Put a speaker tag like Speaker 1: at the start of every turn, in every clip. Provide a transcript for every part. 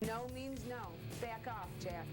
Speaker 1: No means no. Back off, Jack.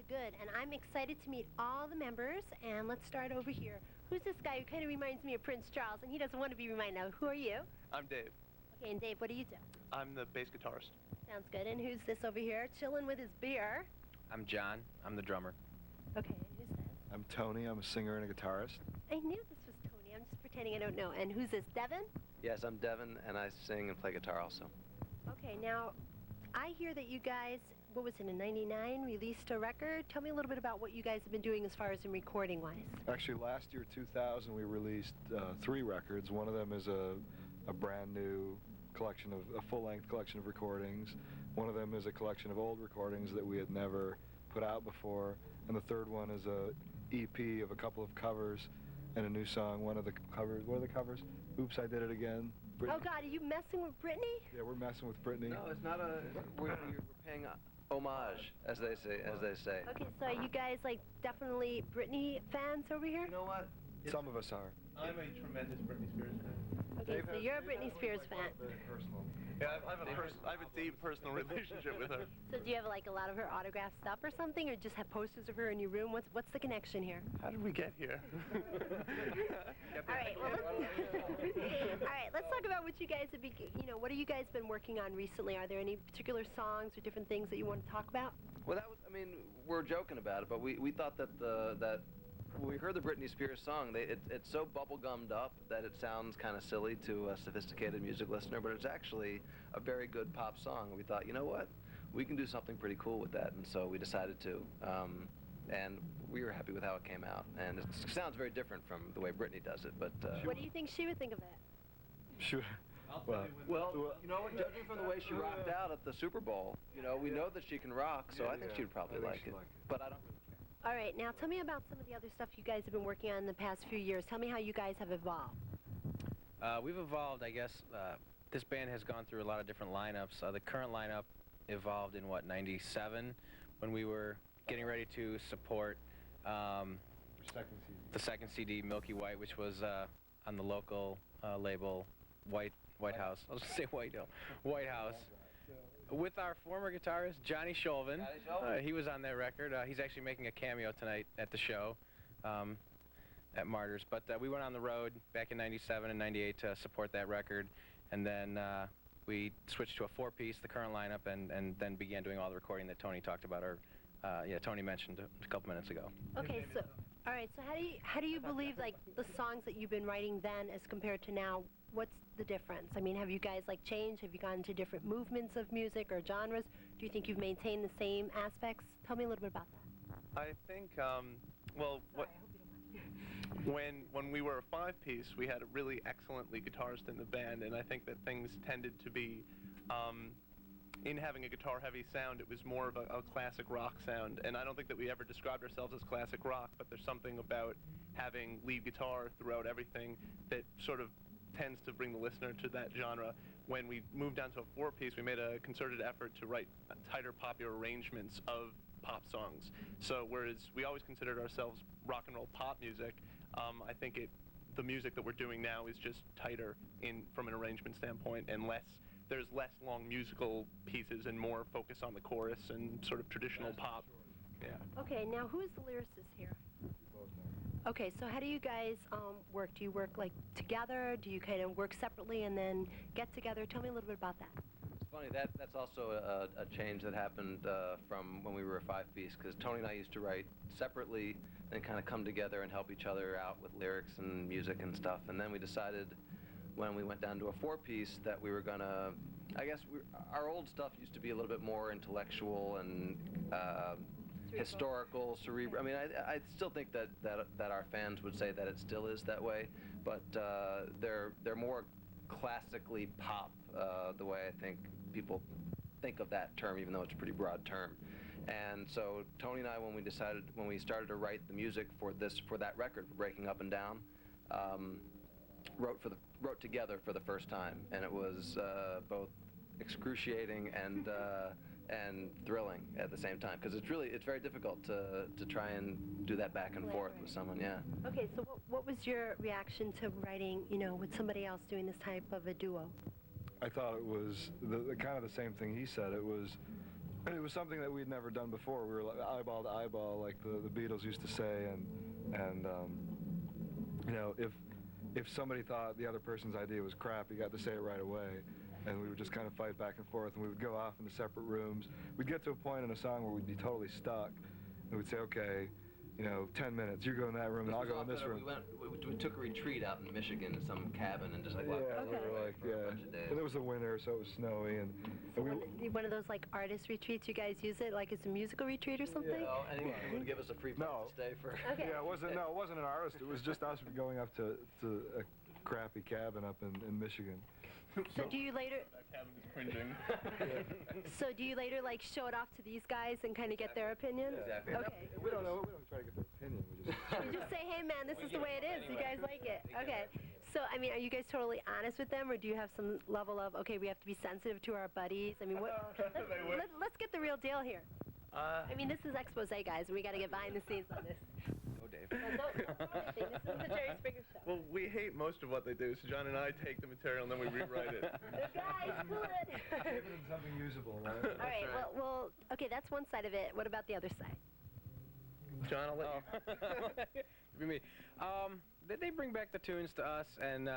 Speaker 2: Good, and I'm excited to meet all the members, and let's start over here. Who's this guy who kind of reminds me of Prince Charles, and he doesn't want to be reminded of? Who are you?
Speaker 3: I'm Dave.
Speaker 2: Okay, and Dave, what do you do?
Speaker 3: I'm the bass guitarist.
Speaker 2: Sounds good. And who's this over here, chilling with his beer?
Speaker 4: I'm John. I'm the drummer.
Speaker 2: Okay, and who's this?
Speaker 5: I'm Tony. I'm a singer and a guitarist.
Speaker 2: I knew this was Tony. I'm just pretending I don't know. And who's this, Devin?
Speaker 6: Yes, I'm Devin, and I sing and play guitar also.
Speaker 2: Okay, now, I hear that you guys, what was it, in '99, released a record. Tell me a little bit about what you guys have been doing as far as in recording-wise.
Speaker 5: Actually, last year, 2000, we released 3 records. One of them is a brand new collection of, a full-length collection of recordings. One of them is a collection of old recordings that we had never put out before. And the third one is a EP of a couple of covers and a new song. One of the covers, what are the covers? Oops, I Did It Again. Britney.
Speaker 2: Oh God, are you messing with Britney?
Speaker 5: Yeah, we're messing with Britney.
Speaker 6: No, it's not a, we're paying homage, as they say.
Speaker 2: Okay, so are you guys like definitely Britney fans over here?
Speaker 6: You know what?
Speaker 5: Some of us are.
Speaker 3: I'm a tremendous Britney Spears fan.
Speaker 2: Okay, so you're a Britney Spears fan.
Speaker 3: Yeah, I have a deep personal relationship with her.
Speaker 2: So do you have like a lot of her autographed stuff or something, or just have posters of her in your room? What's the connection here?
Speaker 3: How did we get here?
Speaker 2: All right, well, let's talk about what you guys have been, what have you guys been working on recently? Are there any particular songs or different things that you want to talk about?
Speaker 6: Well, that was, I mean, we're joking about it, but we thought that that when we heard the Britney Spears song, it's so bubblegummed up that it sounds kind of silly to a sophisticated music listener, but it's actually a very good pop song. We thought, you know what, we can do something pretty cool with that, and so we decided to. And we were happy with how it came out. And it sounds very different from the way Britney does it, but...
Speaker 2: what do you think she would think of it?
Speaker 5: Sure.
Speaker 6: Well, you know what, judging from the way she rocked out at the Super Bowl, we know that she can rock, so I think she would probably like it. But I don't really care.
Speaker 2: All right, now tell me about some of the other stuff you guys have been working on in the past few years. Tell me how you guys have evolved.
Speaker 4: We've evolved, I guess. This band has gone through a lot of different lineups. The current lineup evolved in, '97, when we were getting ready to support the second CD, Milky White, which was on the local label White House. I was going to say White House. With our former guitarist, Johnny Scholven. He was on that record. He's actually making a cameo tonight at the show at Martyrs. But we went on the road back in '97 and '98 to support that record. And then we switched to a 4-piece, the current lineup, and then began doing all the recording that Tony talked about, or Tony mentioned a couple minutes ago.
Speaker 2: Okay, so, all right, so how do you believe, like, the songs that you've been writing then as compared to now, what's the difference? I mean, have you guys, like, changed? Have you gone into different movements of music or genres? Do you think you've maintained the same aspects? Tell me a little bit about that.
Speaker 3: I think, when we were a 5-piece, we had a really excellent lead guitarist in the band, and I think that things tended to be, in having a guitar-heavy sound, it was more of a classic rock sound, and I don't think that we ever described ourselves as classic rock, but there's something about having lead guitar throughout everything that sort of tends to bring the listener to that genre. When we moved down to a 4-piece, we made a concerted effort to write tighter, popular arrangements of pop songs. So whereas we always considered ourselves rock and roll pop music, I think the music that we're doing now is just tighter from an arrangement standpoint, and there's less long musical pieces and more focus on the chorus and sort of traditional pop. Yeah.
Speaker 2: Okay, now who is the lyricist here? Okay, so how do you guys work? Do you work like together? Do you kind of work separately and then get together? Tell me a little bit about that.
Speaker 6: It's funny, that's also a change that happened from when we were a 5-piece, because Tony and I used to write separately and kind of come together and help each other out with lyrics and music and stuff. And then we decided when we went down to a 4-piece that we were gonna, I guess our old stuff used to be a little bit more intellectual and historical, cerebral. I mean, I still think that our fans would say that it still is that way, but they're more classically pop, the way I think people think of that term, even though it's a pretty broad term. And so Tony and I, when we started to write the music for that record, for Breaking Up and Down, wrote together for the first time, and it was both excruciating and thrilling at the same time, because it's very difficult to try and do that back and forth with someone. Yeah.
Speaker 2: Okay, so what was your reaction to writing, with somebody else doing this type of a duo?
Speaker 5: I thought it was the kind of the same thing he said. It was something that we'd never done before. We were like eyeball to eyeball, like the Beatles used to say, and if somebody thought the other person's idea was crap, he got to say it right away. And we would just kind of fight back and forth, and we would go off into separate rooms. We'd get to a point in a song where we'd be totally stuck, and we'd say, okay, 10 minutes, you go in that room, and I'll go in this room.
Speaker 6: We took a retreat out in Michigan in some cabin and just
Speaker 5: we were like,
Speaker 6: a bunch of days.
Speaker 5: And it was the winter, so it was snowy, and
Speaker 2: one of those like artist retreats. You guys use it like it's a musical retreat or something?
Speaker 6: Yeah, well, anyone would give us a free place to stay for.
Speaker 2: Okay.
Speaker 5: Yeah, it wasn't an artist. It was just us going up to a crappy cabin up in Michigan.
Speaker 2: So do you later?
Speaker 3: That cabin is cringing.
Speaker 2: So do you later like show it off to these guys and kind of get their opinion?
Speaker 6: Exactly.
Speaker 2: Okay.
Speaker 5: We don't know. We don't try to get their opinion. We just.
Speaker 2: You just say, hey man, this is the way it is. You guys like it? Okay. So I mean, are you guys totally honest with them, or do you have some level of okay, we have to be sensitive to our buddies? I mean, let's get the real deal here. I mean, this is Exposé, guys, and we got to get behind the scenes on this.
Speaker 4: Dave.
Speaker 2: Don't anything. This is the Jerry Springer Show.
Speaker 3: Well, we hate most of what they do, so John and I take the material and then we rewrite it.
Speaker 2: Good guys, good.
Speaker 5: Give them something usable, right?
Speaker 2: All right. Well, okay. That's one side of it. What about the other side?
Speaker 3: John, I'll let you.
Speaker 4: Be me. They bring back the tunes to us, and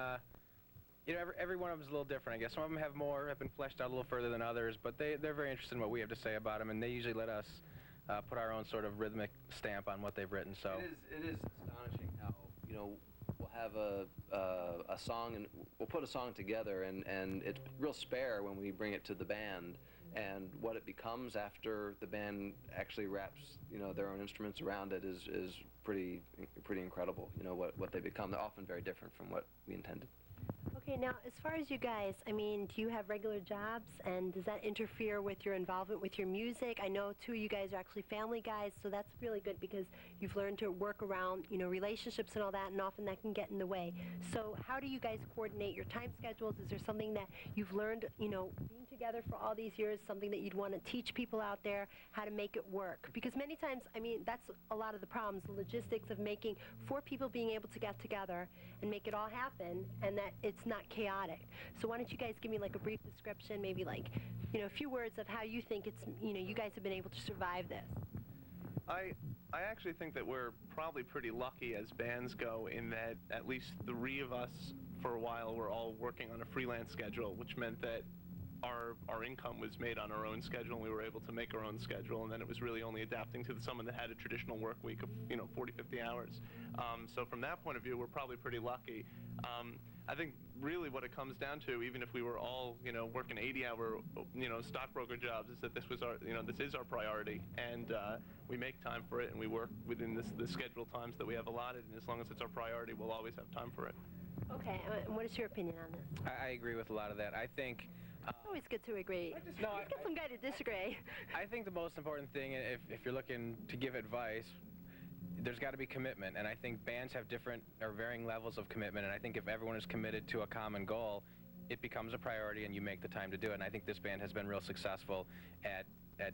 Speaker 4: every one of them is a little different, I guess. Some of them have been fleshed out a little further than others, but they're very interested in what we have to say about them, and they usually let us put our own sort of rhythmic stamp on what they've written. So
Speaker 6: it is astonishing how we'll have a song, and we'll put a song together, and it's real spare when we bring it to the band, and what it becomes after the band actually wraps their own instruments around it is pretty incredible. What they become. They're often very different from what we intended.
Speaker 2: Okay, now as far as you guys, I mean, do you have regular jobs, and does that interfere with your involvement with your music? I know two of you guys are actually family guys, so that's really good because you've learned to work around, relationships and all that, and often that can get in the way. So how do you guys coordinate your time schedules? Is there something that you've learned, being together for all these years, something that you'd want to teach people out there how to make it work? Because many times, I mean, that's a lot of the problems, the logistics of making 4 people being able to get together and make it all happen, and that it's not chaotic. So why don't you guys give me like a brief description, maybe like, a few words of how you think it's, you guys have been able to survive this.
Speaker 3: I actually think that we're probably pretty lucky as bands go in that at least 3 of us for a while were all working on a freelance schedule, which meant that our income was made on our own schedule, and we were able to make our own schedule, and then it was really only adapting to someone that had a traditional work week of 40, 50 hours. So from that point of view, we're probably pretty lucky. I think really what it comes down to, even if we were all working 80-hour stockbroker jobs, is that this is our priority, and we make time for it, and we work within the scheduled times that we have allotted, and as long as it's our priority, we'll always have time for it.
Speaker 2: Okay, and what is your opinion on this?
Speaker 4: I agree with a lot of that. I think.
Speaker 2: It's always good to agree. Let's get some guy to disagree.
Speaker 4: I think the most important thing, if you're looking to give advice, there's got to be commitment, and I think bands have different or varying levels of commitment, and I think if everyone is committed to a common goal, it becomes a priority and you make the time to do it, and I think this band has been real successful at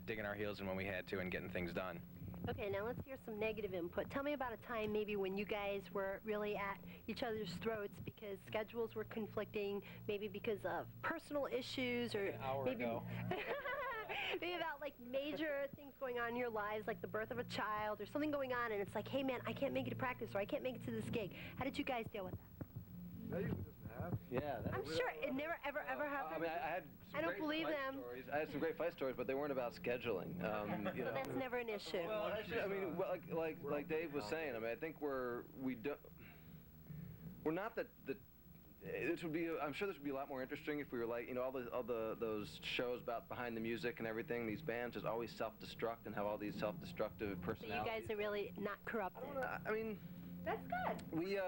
Speaker 4: digging our heels in when we had to and getting things done.
Speaker 2: Okay, now let's hear some negative input. Tell me about a time maybe when you guys were really at each other's throats because schedules were conflicting, maybe because of personal issues, or
Speaker 4: an hour ago.
Speaker 2: Maybe about like major things going on in your lives, like the birth of a child or something going on, and it's like, hey man, I can't make it to practice, or I can't make it to this gig. How did you guys deal with that?
Speaker 5: That usually doesn't happen.
Speaker 6: Yeah.
Speaker 2: I'm sure it never ever happened.
Speaker 6: I mean, I had some great fight stories. I had some great fight stories, but they weren't about scheduling.
Speaker 2: So that's never an issue.
Speaker 6: Well, actually, I mean, like Dave was saying, I mean, I think we're not the this would be. I'm sure this would be a lot more interesting if we were like, you know, all those shows about behind the music and everything. These bands just always self-destruct and have all these self-destructive
Speaker 2: So
Speaker 6: personalities.
Speaker 2: you guys are really not corrupted.
Speaker 6: I mean,
Speaker 2: That's good.
Speaker 6: we.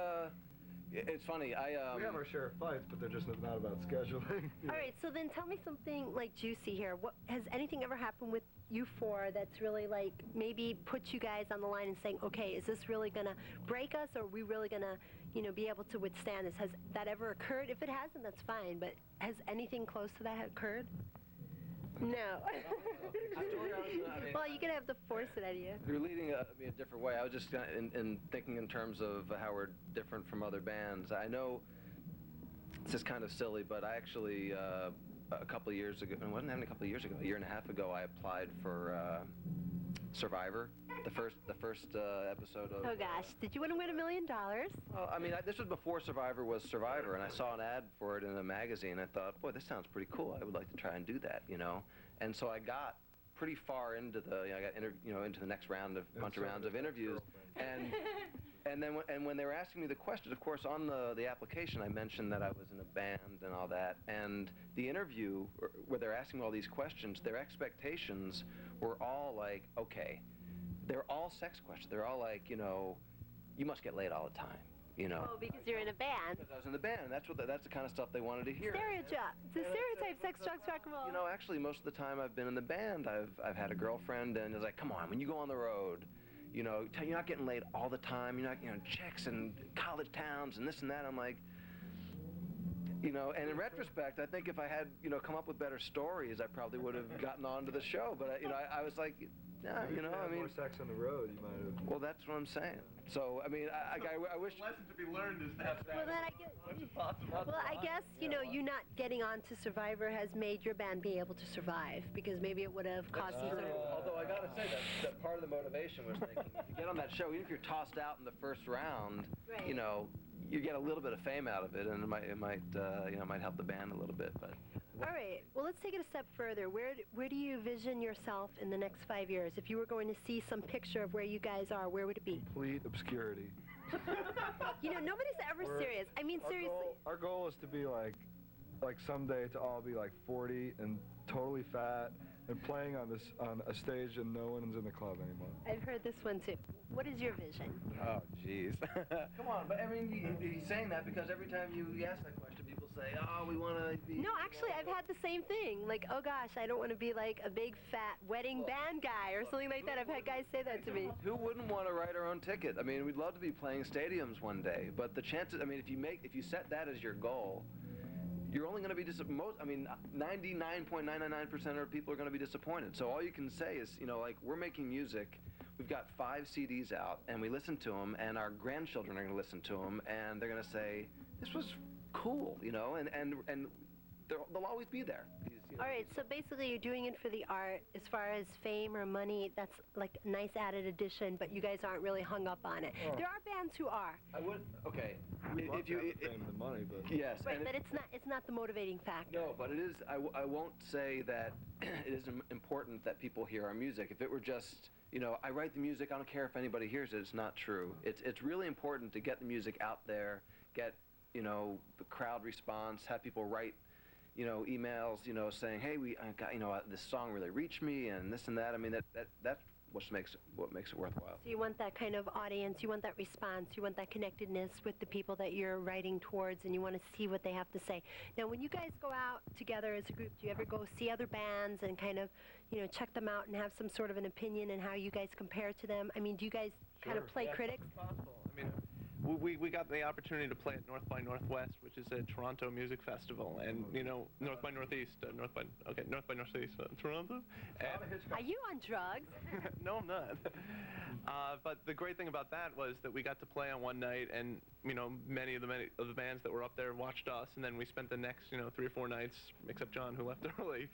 Speaker 6: It's funny.
Speaker 5: We have our share of fights, but they're just not about scheduling.
Speaker 2: All right, so then tell me something like juicy here. What has anything ever happened with you four that's really like maybe put you guys on the line and saying, okay, is this really gonna break us, or are we really gonna, you know, be able to withstand this? Has that ever occurred? If it hasn't, that's fine. But has anything close to that occurred? No. Well, you can have to force it out of you.
Speaker 6: You're leading me a different way. I was just in thinking in terms of how we're different from other bands. I know this is kind of silly, but I actually a couple of years ago, it wasn't even a couple of years ago, a year and a half ago, I applied for Survivor, the first episode of.
Speaker 2: Oh gosh, did you want to win $1 million?
Speaker 6: Well, I mean, this was before Survivor was Survivor, and I saw an ad for it in a magazine. I thought, boy, this sounds pretty cool. I would like to try and do that, you know. And so I got pretty far into the, you know, into the next round of bunch of rounds of interviews, and then when they were asking me the questions, of course, on the application, I mentioned that I was in a band and all that, and the interview where they're asking me all these questions, their expectations were all like, okay, they're all sex questions. They're all like, you know, you must get laid all the time, you know.
Speaker 2: Oh, because you're in a band.
Speaker 6: Because I was in the band, and that's the kind of stuff they wanted to hear.
Speaker 2: Stereotype, sex, drugs, rock and roll.
Speaker 6: You know, actually, most of the time I've been in the band, I've had a girlfriend, and it's like, come on, when you go on the road, you know, you're not getting laid all the time. You're not, you know, chicks and college towns and this and that. I'm like, you know, and in retrospect, I think if I had, you know, come up with better stories, I probably would have gotten onto the show. But, you know, I was like, yeah, you know, I mean.
Speaker 5: More sex on the road, you might have.
Speaker 6: Well, that's what I'm saying. So, I mean, I wish.
Speaker 3: The lesson to be learned is that.
Speaker 2: Well, then I guess, you know, you not getting on to Survivor has made your band be able to survive, because maybe it would have cost you some.
Speaker 6: Although I gotta say that part of the motivation was thinking, if you get on that show, even if you're tossed out in the first round,
Speaker 2: Right.
Speaker 6: you know, you get a little bit of fame out of it, and it might you know, might help the band a little bit. But
Speaker 2: All right. Well, let's take it a step further. Where do you vision yourself in the next 5 years? If you were going to see some picture of where you guys are, where would it be?
Speaker 5: Complete obscurity.
Speaker 2: You know, nobody's ever serious. I mean, seriously.
Speaker 5: Our goal is to be like someday to all be like 40 and totally fat and playing on a stage and no one's in the club anymore.
Speaker 2: I've heard this one too. What is your vision?
Speaker 4: Oh, jeez.
Speaker 6: come on, but I mean, he's saying that because every time you ask that question, people say, "Oh, we want to be."
Speaker 2: No, actually, I've had the same thing. Like, oh gosh, I don't want to be like a big fat wedding band guy or something like that. I've had guys say that to me.
Speaker 6: Who wouldn't want to write our own ticket? I mean, we'd love to be playing stadiums one day, but the chances. I mean, if you set that as your goal, you're only going to be I mean, 99.999% of people are going to be disappointed. So all you can say is, you know, like, we're making music. We've got 5 CDs out, and we listen to them, and our grandchildren are going to listen to them, and they're going to say, this was cool, you know, and they'll always be there. You know,
Speaker 2: All right, so basically you're doing it for the art. As far as fame or money, that's like a nice added addition, but you guys aren't really hung up on it. There are bands who are.
Speaker 6: I would, okay.
Speaker 5: We'd love
Speaker 6: If
Speaker 5: to
Speaker 6: you,
Speaker 5: have the fame and the money, but
Speaker 6: yes.
Speaker 2: Right,
Speaker 6: and
Speaker 2: but it's not the motivating factor.
Speaker 6: No, but it is. I won't say that it isn't important that people hear our music. If it were just, you know, I write the music, I don't care if anybody hears it, it's not true. It's really important to get the music out there, get, you know, the crowd response, have people write, you know, emails, you know, saying, hey, I got, you know, this song really reached me and this and that. I mean, that's what makes it worthwhile.
Speaker 2: So you want that kind of audience, you want that response, you want that connectedness with the people that you're writing towards, and you want to see what they have to say. Now, when you guys go out together as a group, do you ever go see other bands and kind of, you know, check them out and have some sort of an opinion on how you guys compare to them? I mean, do you guys kind of play critics?
Speaker 3: Possible. I mean, we got the opportunity to play at North by Northwest, which is a Toronto music festival, and, you know, North by Northeast, North by Northeast, Toronto.
Speaker 2: Are you on drugs?
Speaker 3: No, I'm not. But the great thing about that was that we got to play on one night, and, you know, many of the bands that were up there watched us, and then we spent the next, you know, 3 or 4 nights, except John, who left early,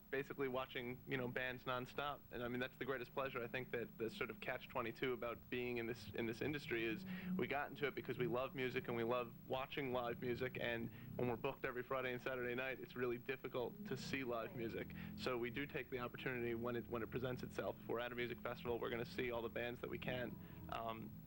Speaker 3: basically watching, you know, bands nonstop. And I mean, that's the greatest pleasure. I think that the sort of catch-22 about being in this industry is we got into it because we love music and we love watching live music, and when we're booked every Friday and Saturday night, it's really difficult to see live music. So we do take the opportunity when it presents itself. If we're at a music festival, we're going to see all the bands that we can,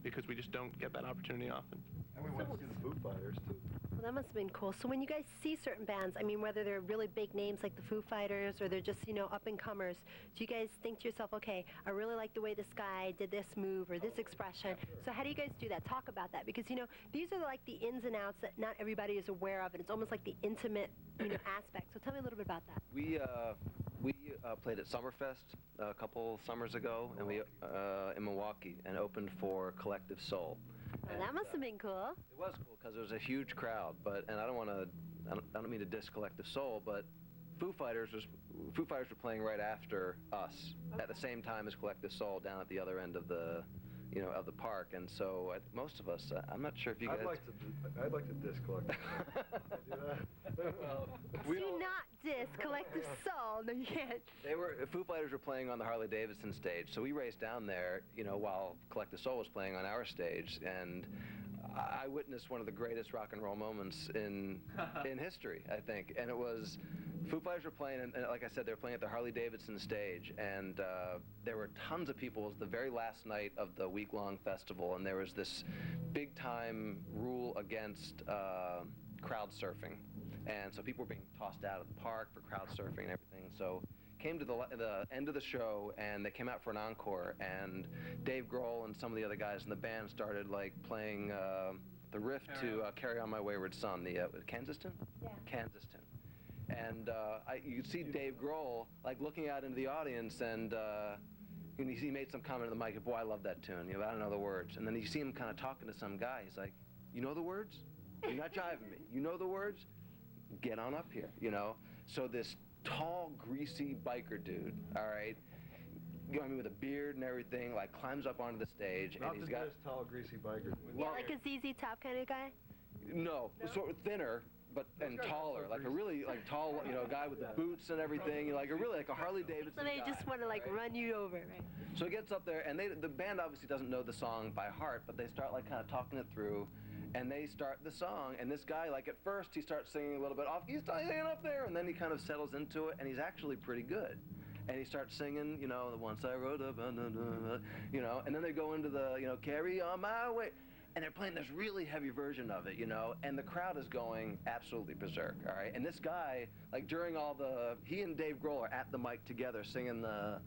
Speaker 3: because we just don't get that opportunity often.
Speaker 5: And we went to see the Foo Fighters too.
Speaker 2: Well, Well, that must have been cool. So when you guys see certain bands, I mean, whether they're really big names like the Foo Fighters or they're just, you know, up-and-comers, do you guys think to yourself, okay, I really like the way this guy did this move or this expression? So how do you guys do that? Talk about that. Because, you know, these are like the ins and outs that not everybody is aware of, and it's almost like the intimate, you know, aspect. So tell me a little bit about that.
Speaker 6: We played at Summerfest a couple summers ago, and we in Milwaukee, and opened for Collective Soul.
Speaker 2: Well, that must have been cool.
Speaker 6: It was cool because there was a huge crowd, and I don't mean to diss Collective Soul, but Foo Fighters were playing right after us at the same time as Collective Soul down at the other end of the of the park, and so most of us, I'm not sure if you guys.
Speaker 5: I'd like to diss Collective Soul.
Speaker 2: Do not diss Collective Soul. No, you can't.
Speaker 6: Foo Fighters were playing on the Harley Davidson stage, so we raced down there, you know, while Collective Soul was playing on our stage, and I witnessed one of the greatest rock and roll moments in history, I think. And it was Foo Fighters were playing, and like I said, they were playing at the Harley Davidson stage, and there were tons of people. It was the very last night of the week-long festival, and there was this big-time rule against crowd surfing, and so people were being tossed out of the park for crowd surfing and everything. So came to the end of the show, and they came out for an encore, and Dave Grohl and some of the other guys in the band started like playing the riff to Carry On My Wayward Son, the Kansaston?
Speaker 2: Yeah.
Speaker 6: Kansaston. And you could see Dave Grohl like looking out into the audience, and he made some comment on the mic, boy, I love that tune, you know, I don't know the words. And then you see him kind of talking to some guy, he's like, you know the words? You're not jiving me. You know the words? Get on up here, you know? So this tall, greasy biker dude, all right, I mean, with a beard and everything, like climbs up onto the stage,
Speaker 5: Not
Speaker 6: and he's
Speaker 5: the
Speaker 6: got
Speaker 5: best tall, greasy biker.
Speaker 2: Yeah, like a ZZ Top kind of guy?
Speaker 6: no, sort of thinner, and taller, like a really like tall, you know, guy with the boots and everything, like a really like a Harley Davidson.
Speaker 2: So they
Speaker 6: guy,
Speaker 2: just want to like run you over, right?
Speaker 6: So he gets up there, and the band obviously doesn't know the song by heart, but they start like kind of talking it through, and they start the song, and this guy, like at first he starts singing a little bit off, he's hanging up there, and then he kind of settles into it, and he's actually pretty good. And he starts singing, you know, once I rode up, you know, and then they go into the, you know, Carry On My Way, and they're playing this really heavy version of it, you know, and the crowd is going absolutely berserk, all right? And this guy, like during all he and Dave Grohl are at the mic together singing the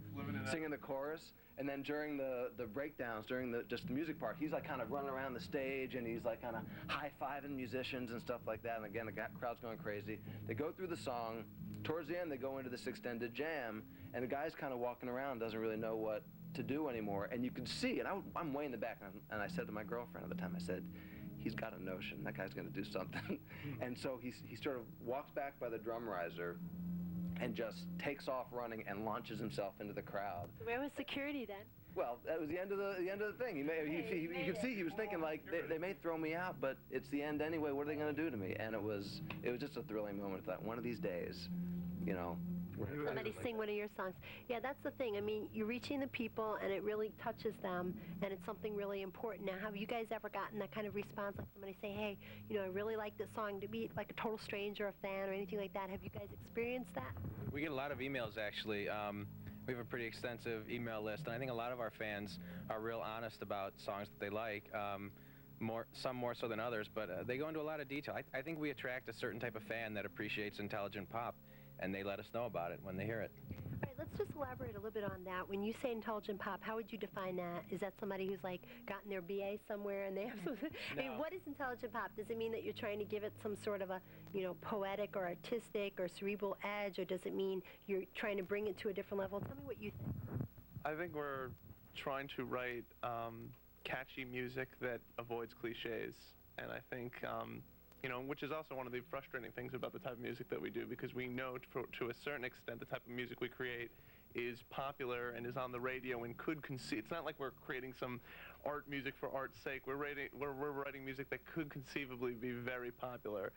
Speaker 6: chorus, and then during the breakdowns, during just the music part, he's like kind of running around the stage, and he's like kind of high-fiving musicians and stuff like that, and again, the crowd's going crazy. They go through the song. Towards the end, they go into this extended jam, and the guy's kind of walking around, doesn't really know what to do anymore, and you can see, and I'm way in the back, and I said to my girlfriend at the time, I said, he's got a notion, that guy's going to do something. And so he sort of walks back by the drum riser and just takes off running and launches himself into the crowd.
Speaker 2: Where was security then?
Speaker 6: Well, that was the end of the thing. You could see he was thinking like they may throw me out, but it's the end anyway. What are they going to do to me? And it was just a thrilling moment. I thought one of these days, you know.
Speaker 2: Somebody sing one of your songs. Yeah, that's the thing. I mean, you're reaching the people, and it really touches them, and it's something really important. Now, have you guys ever gotten that kind of response, like somebody say, hey, you know, I really like this song, to be like a total stranger, a fan, or anything like that? Have you guys experienced that?
Speaker 4: We get a lot of emails, actually. We have a pretty extensive email list, and I think a lot of our fans are real honest about songs that they like. Some more so than others, but they go into a lot of detail. I think we attract a certain type of fan that appreciates intelligent pop, and they let us know about it when they hear it.
Speaker 2: All right, let's just elaborate a little bit on that. When you say intelligent pop, how would you define that? Is that somebody who's like gotten their BA somewhere and they have some...
Speaker 4: No.
Speaker 2: I mean, what is intelligent pop? Does it mean that you're trying to give it some sort of a, you know, poetic or artistic or cerebral edge, or does it mean you're trying to bring it to a different level? Tell me what you think.
Speaker 3: I think we're trying to write catchy music that avoids cliches, and I think you know, which is also one of the frustrating things about the type of music that we do, because we know to a certain extent the type of music we create is popular and is on the radio and could conceive. It's not like we're creating some art music for art's sake. We're writing music that could conceivably be very popular,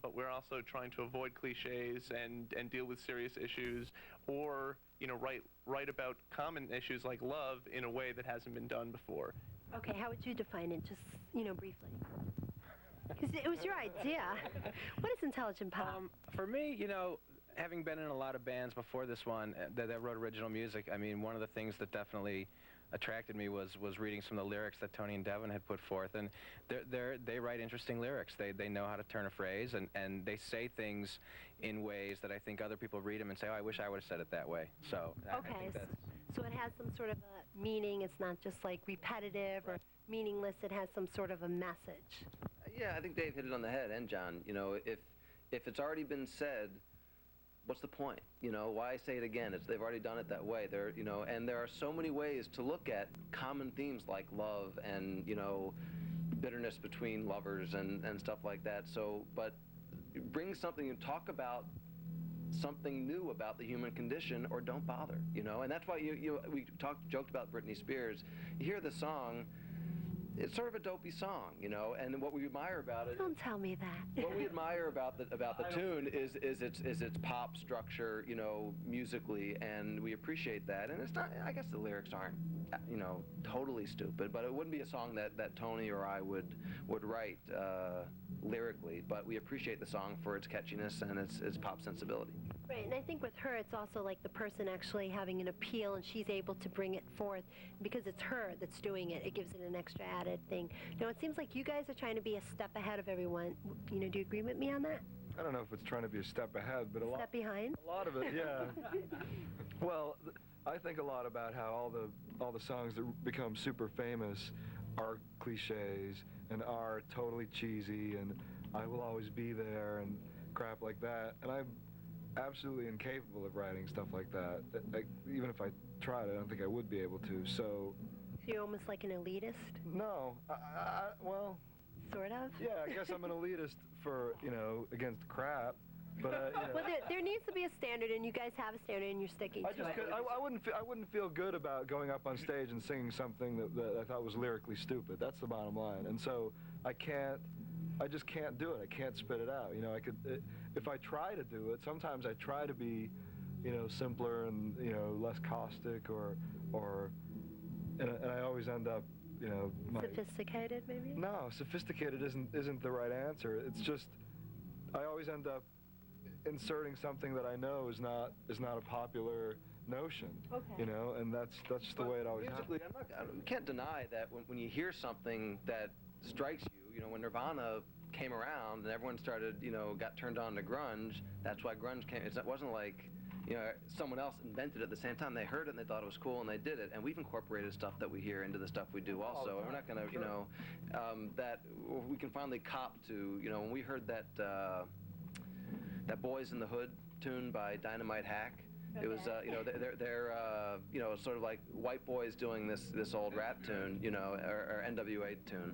Speaker 3: but we're also trying to avoid cliches and deal with serious issues, or you know, write about common issues like love in a way that hasn't been done before.
Speaker 2: Okay, how would you define it, just, you know, briefly? Because it was your idea. What is intelligent pop?
Speaker 4: For me, you know, having been in a lot of bands before this one that wrote original music, I mean, one of the things that definitely attracted me was reading some of the lyrics that Tony and Devin had put forth, and they write interesting lyrics. They know how to turn a phrase, and they say things in ways that I think other people read them and say, oh, I wish I would have said it that way. So I think that's...
Speaker 2: So it has some sort of a meaning. It's not just like repetitive or meaningless. It has some sort of a message.
Speaker 6: Yeah, I think Dave hit it on the head, and John. You know, if it's already been said, what's the point? You know, why say it again? They've already done it that way. You know, and there are so many ways to look at common themes like love and, you know, bitterness between lovers and stuff like that. So, but bring something and talk about something new about the human condition, or don't bother, you know. And that's why we joked about Britney Spears. You hear the song, it's sort of a dopey song, you know, and what we admire about it...
Speaker 2: Don't tell me that.
Speaker 6: What we admire about the tune is its pop structure, you know, musically, and we appreciate that. And it's not, I guess the lyrics aren't, you know, totally stupid, but it wouldn't be a song that Tony or I would write lyrically, but we appreciate the song for its catchiness and its pop sensibility.
Speaker 2: Right, and I think with her, it's also like the person actually having an appeal, and she's able to bring it forth. Because it's her that's doing it, it gives it an extra added thing. Now, it seems like you guys are trying to be a step ahead of everyone. You know, do you agree with me on that?
Speaker 5: I don't know if it's trying to be a step ahead, but a
Speaker 2: Step behind?
Speaker 5: lot of it, yeah. Well, I think a lot about how all the songs that become super famous are cliches and are totally cheesy and I will always be there and crap like that. And I'm absolutely incapable of writing stuff like that. Even if I tried, I don't think I would be able to. So
Speaker 2: you're almost like an elitist?
Speaker 5: No, well,
Speaker 2: sort of.
Speaker 5: Yeah, I guess I'm an elitist for, you know, against crap. But you know.
Speaker 2: Well, there needs to be a standard, and you guys have a standard, and you're sticking to it.
Speaker 5: I wouldn't feel good about going up on stage and singing something that I thought was lyrically stupid. That's the bottom line. And so I just can't do it. I can't spit it out. You know, if I try to do it, sometimes I try to be, you know, simpler and, you know, less caustic and I always end up, you know,
Speaker 2: sophisticated, maybe?
Speaker 5: No, sophisticated isn't the right answer. It's just I always end up inserting something that I know is not a popular notion.
Speaker 2: Okay.
Speaker 5: You know, and that's just the way it always happens.
Speaker 6: Musically, you can't deny that when you hear something that strikes you, you know, when Nirvana came around and everyone started, you know, got turned on to grunge, that's why grunge came. It wasn't like, you know, someone else invented it at the same time. They heard it and they thought it was cool and they did it. And we've incorporated stuff that we hear into the stuff we do also. And we're not going to, you know, that we can finally cop to, you know, when we heard that Boys in the Hood tune by Dynamite Hack. Okay. It was, you know, they're you know, sort of like white boys doing this old rap tune, you know, or NWA tune.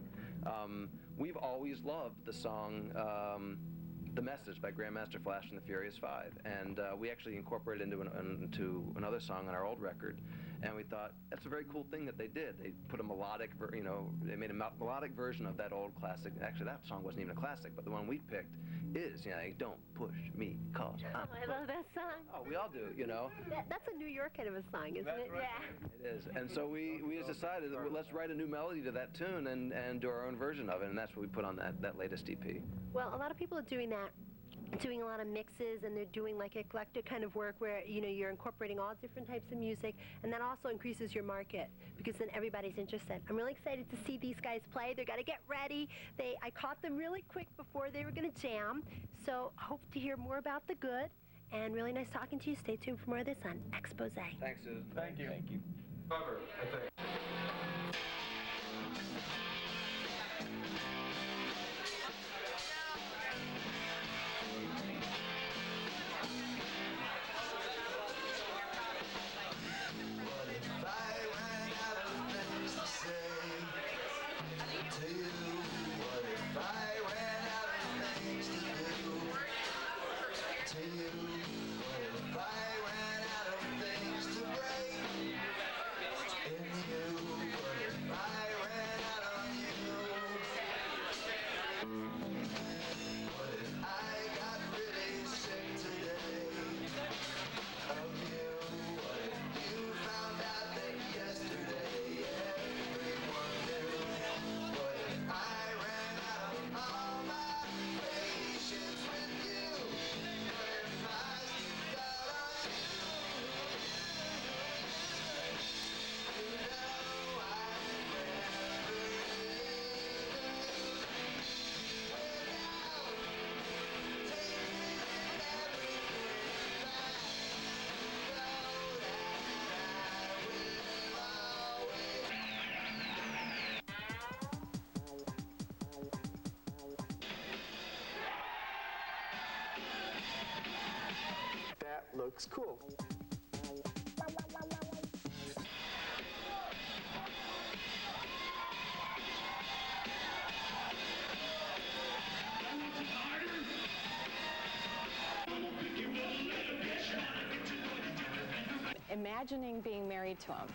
Speaker 6: We've always loved the song The Message by Grandmaster Flash and the Furious Five, and we actually incorporated it into another song on our old record, and we thought that's a very cool thing that they did. They put a melodic, you know, they made a melodic version of that old classic. Actually, that song wasn't even a classic, but the one we picked is, you know, don't push me, cause I'm
Speaker 2: I love that song.
Speaker 6: Oh, we all do, you know.
Speaker 2: That's a New York kind of a song, isn't it?
Speaker 6: Right.
Speaker 2: Yeah.
Speaker 6: It is, and so we just decided that let's write a new melody to that tune and do our own version of it, and that's what we put on that latest EP.
Speaker 2: Well, a lot of people are doing that, doing a lot of mixes, and they're doing like eclectic kind of work where, you know, you're incorporating all different types of music, and that also increases your market because then everybody's interested. I'm really excited to see these guys play. They're got to get ready. I caught them really quick before they were going to jam, so hope to hear more about the good, and really nice talking to you. Stay tuned for more of this on Exposé.
Speaker 6: Thanks, Susan.
Speaker 3: Thank you.
Speaker 4: Thank you.
Speaker 5: Cover, I think.
Speaker 7: That looks cool.
Speaker 1: Imagining being married to him.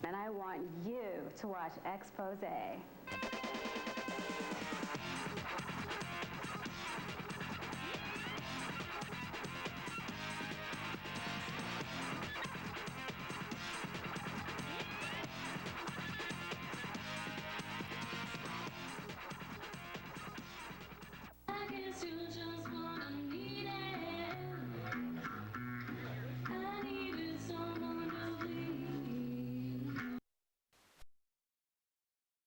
Speaker 1: And I want you to watch Exposé.